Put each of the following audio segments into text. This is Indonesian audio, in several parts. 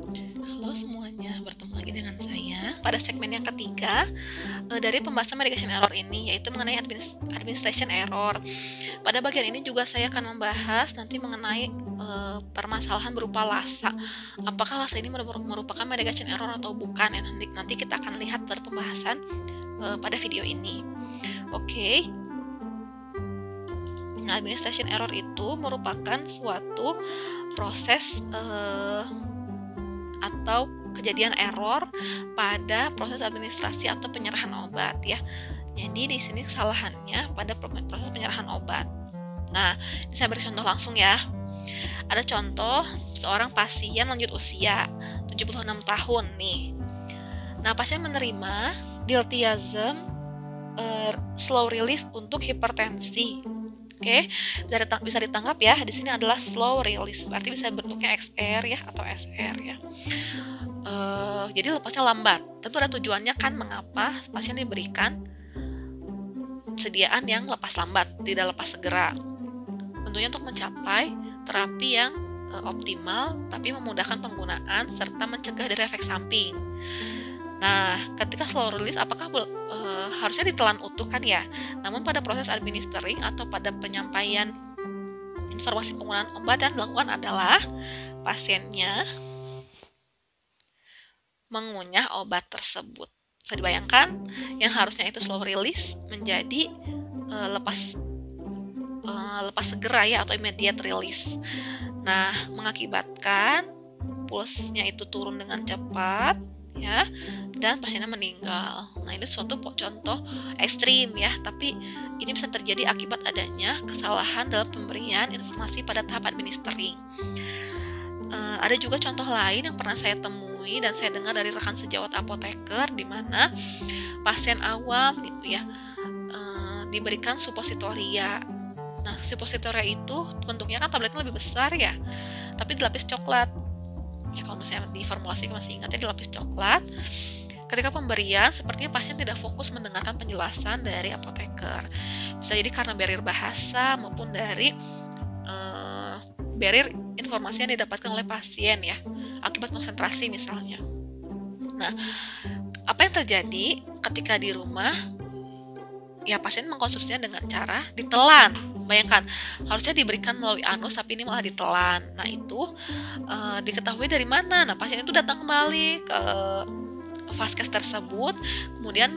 Halo semuanya, bertemu lagi dengan saya pada segmen yang ketiga dari pembahasan mitigation error ini, yaitu mengenai administration error. Pada bagian ini juga saya akan membahas nanti mengenai permasalahan berupa lasa. Apakah lasa ini merupakan mitigation error atau bukan? Ya, nanti kita akan lihat dari pembahasan pada video ini. Oke. Nah, administration error itu merupakan suatu proses atau kejadian error pada proses administrasi atau penyerahan obat ya. Jadi di sini kesalahannya pada proses penyerahan obat. Nah, ini saya beri contoh langsung ya. Ada contoh seorang pasien lanjut usia 76 tahun nih. Nah, pasien menerima diltiazem slow release untuk hipertensi. Oke, bisa ditanggap ya. Di sini adalah slow release, berarti bisa bentuknya XR ya atau SR ya. Jadi lepasnya lambat. Tentu ada tujuannya kan mengapa pasien diberikan sediaan yang lepas lambat, tidak lepas segera. Tentunya untuk mencapai terapi yang optimal, tapi memudahkan penggunaan serta mencegah dari efek samping. Nah, ketika slow release, apakah harusnya ditelan utuh kan ya? Namun pada proses administering atau pada penyampaian informasi penggunaan obat yang dilakukan adalah pasiennya mengunyah obat tersebut. Bisa dibayangkan, yang harusnya itu slow release menjadi lepas segera ya atau immediate release. Nah, mengakibatkan pulsnya itu turun dengan cepat ya, dan pasiennya meninggal. Nah, ini suatu contoh ekstrim ya, tapi ini bisa terjadi akibat adanya kesalahan dalam pemberian informasi pada tahap administering. Ada juga contoh lain yang pernah saya temui dan saya dengar dari rekan sejawat apoteker, di mana pasien awam gitu ya diberikan suppositoria. Nah, suppositoria itu bentuknya kan tabletnya lebih besar ya, tapi dilapis coklat. Ya, kalau misalnya di formulasi masih ingat ya, dilapis coklat. Ketika pemberian, sepertinya pasien tidak fokus mendengarkan penjelasan dari apoteker. Bisa jadi karena barrier bahasa maupun dari barrier informasi yang didapatkan oleh pasien ya, akibat konsentrasi misalnya. Nah, apa yang terjadi ketika di rumah? Ya, pasien mengkonsumsinya dengan cara ditelan. Bayangkan, harusnya diberikan melalui anus, tapi ini malah ditelan. Nah, itu diketahui dari mana? Nah, pasien itu datang kembali ke vaskes tersebut, kemudian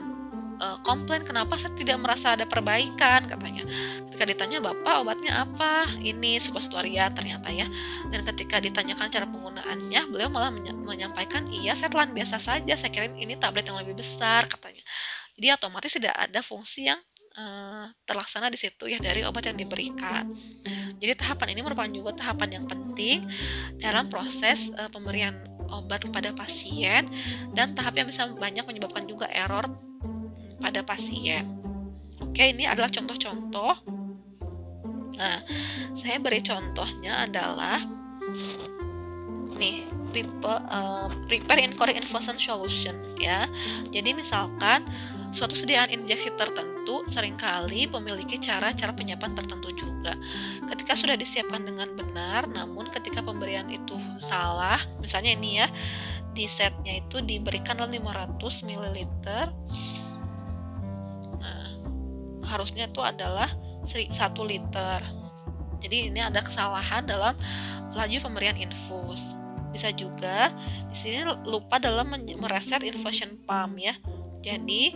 komplain, kenapa saya tidak merasa ada perbaikan, katanya. Ketika ditanya, Bapak obatnya apa? Ini suppositoria ternyata ya. Dan ketika ditanyakan cara penggunaannya, beliau malah menyampaikan, iya saya telan biasa saja, saya kirain ini tablet yang lebih besar, katanya. Jadi otomatis tidak ada fungsi yang terlaksana di situ ya dari obat yang diberikan. Jadi tahapan ini merupakan juga tahapan yang penting dalam proses pemberian obat kepada pasien, dan tahap yang bisa banyak menyebabkan juga error pada pasien. Oke, ini adalah contoh-contoh. Nah, saya beri contohnya adalah nih, prepare incorrect infusion solution ya. Jadi misalkan suatu sediaan injeksi tertentu seringkali memiliki cara-cara penyiapan tertentu juga. Ketika sudah disiapkan dengan benar, namun ketika pemberian itu salah, misalnya ini ya, di setnya itu diberikan 500 ml. Nah, harusnya itu adalah 1 liter. Jadi ini ada kesalahan dalam laju pemberian infus. Bisa juga di sini lupa dalam mereset infusion pump ya. Jadi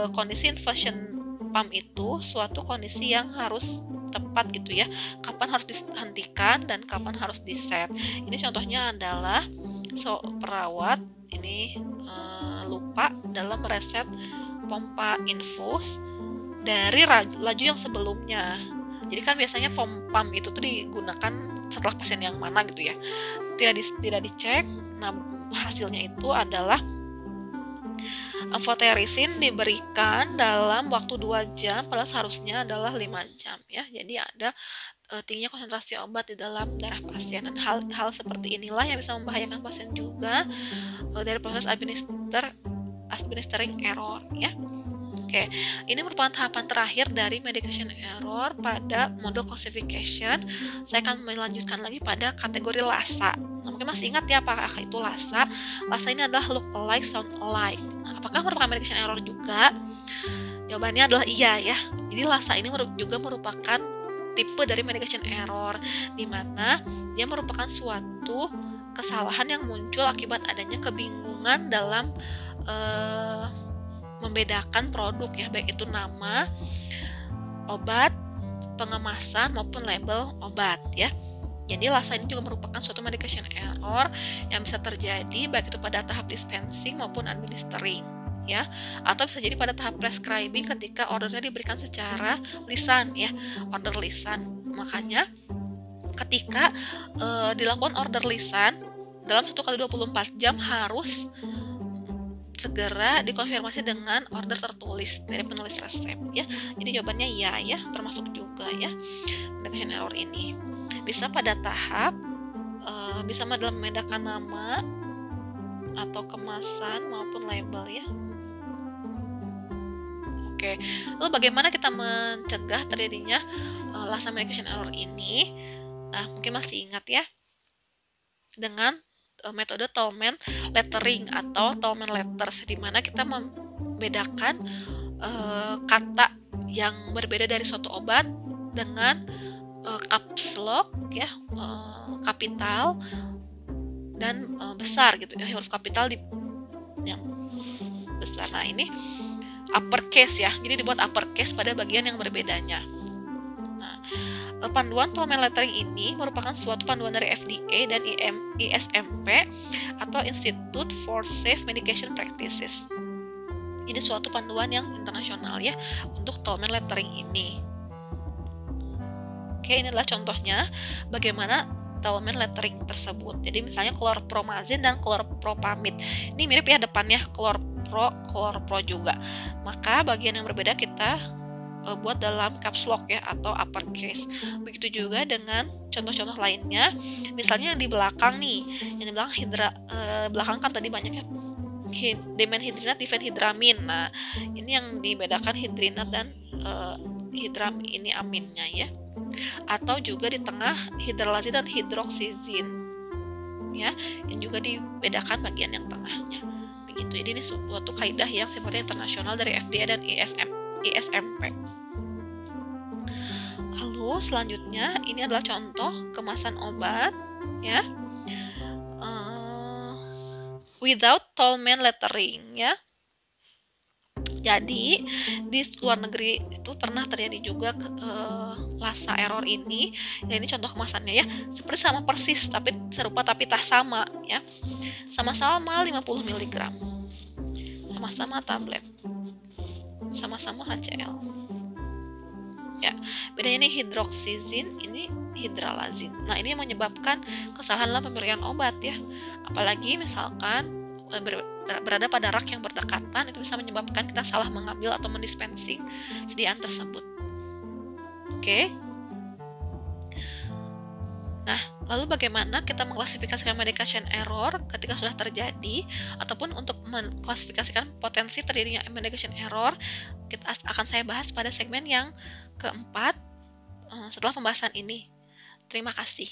kondisi infusion pump itu suatu kondisi yang harus tepat gitu ya. Kapan harus dihentikan dan kapan harus diset. Ini contohnya adalah perawat ini lupa dalam mereset pompa infus dari laju yang sebelumnya. Jadi kan biasanya pump itu tuh digunakan setelah pasien yang mana gitu ya. Tidak dicek. Nah, hasilnya itu adalah amphoterisin diberikan dalam waktu 2 jam, padahal seharusnya adalah 5 jam ya. Jadi ada tingginya konsentrasi obat di dalam darah pasien, dan hal seperti inilah yang bisa membahayakan pasien juga dari proses administering error ya. Oke, ini merupakan tahapan terakhir dari medication error pada model classification. Saya akan melanjutkan lagi pada kategori LASA. Nah, mungkin masih ingat ya apakah itu LASA? LASA ini adalah look alike, sound alike. Nah, apakah merupakan medication error juga? Jawabannya adalah iya ya. Jadi LASA ini juga merupakan tipe dari medication error, di mana dia merupakan suatu kesalahan yang muncul akibat adanya kebingungan dalam membedakan produk ya, baik itu nama obat, pengemasan maupun label obat ya. Jadi LASA ini juga merupakan suatu medication error yang bisa terjadi baik itu pada tahap dispensing maupun administering ya, atau bisa jadi pada tahap prescribing ketika ordernya diberikan secara lisan ya, order lisan. Makanya ketika dilakukan order lisan dalam 1x24 jam harus segera dikonfirmasi dengan order tertulis dari penulis resep ya. Jadi jawabannya iya ya, termasuk juga ya medication error ini. Bisa pada tahap bisa dalam membedakan nama atau kemasan maupun label ya. Oke, lalu bagaimana kita mencegah terjadinya LASA medication error ini? Nah, mungkin masih ingat ya, dengan metode Tolman lettering atau Tolman letters, di mana kita membedakan kata yang berbeda dari suatu obat dengan caps lock ya, kapital dan besar gitu ya, huruf kapital di yang besar. Nah, ini uppercase ya, jadi dibuat uppercase pada bagian yang berbedanya. Nah, panduan Tolman lettering ini merupakan suatu panduan dari FDA dan ISMP atau Institute for Safe Medication Practices. Ini suatu panduan yang internasional ya untuk Tolman lettering ini. Oke, ini adalah contohnya bagaimana Tolman lettering tersebut. Jadi misalnya chlorpromazine dan chloropropamid. Ini mirip ya depannya, chlorpro juga. Maka bagian yang berbeda kita buat dalam caps lock ya atau uppercase. Begitu juga dengan contoh-contoh lainnya. Misalnya yang di belakang nih, yang di belakang belakang kan tadi banyaknya dimenhidrinat, difenhidramin. Nah, ini yang dibedakan hidrinat dan hidram ini aminnya ya. Atau juga di tengah hidralazin dan hidroksizin ya, yang juga dibedakan bagian yang tengahnya. Begitu. Jadi ini suatu kaidah yang sifatnya internasional dari FDA dan ISMP. Lalu selanjutnya ini adalah contoh kemasan obat ya, without Tolman lettering ya. Jadi di luar negeri itu pernah terjadi juga LASA error ini. Ya, ini contoh kemasannya ya, seperti sama persis tapi serupa tapi tak sama ya. Sama-sama 50 mg. Sama-sama tablet. Sama-sama HCl. Ya, bedanya ini hidroksizin, ini hidralazin. Nah, ini yang menyebabkan kesalahan dalam pemberian obat ya. Apalagi misalkan berada pada rak yang berdekatan, itu bisa menyebabkan kita salah mengambil atau mendispensing sediaan tersebut. Oke. Nah, lalu bagaimana kita mengklasifikasikan medication error ketika sudah terjadi, ataupun untuk mengklasifikasikan potensi terjadinya medication error, kita akan saya bahas pada segmen yang keempat setelah pembahasan ini. Terima kasih.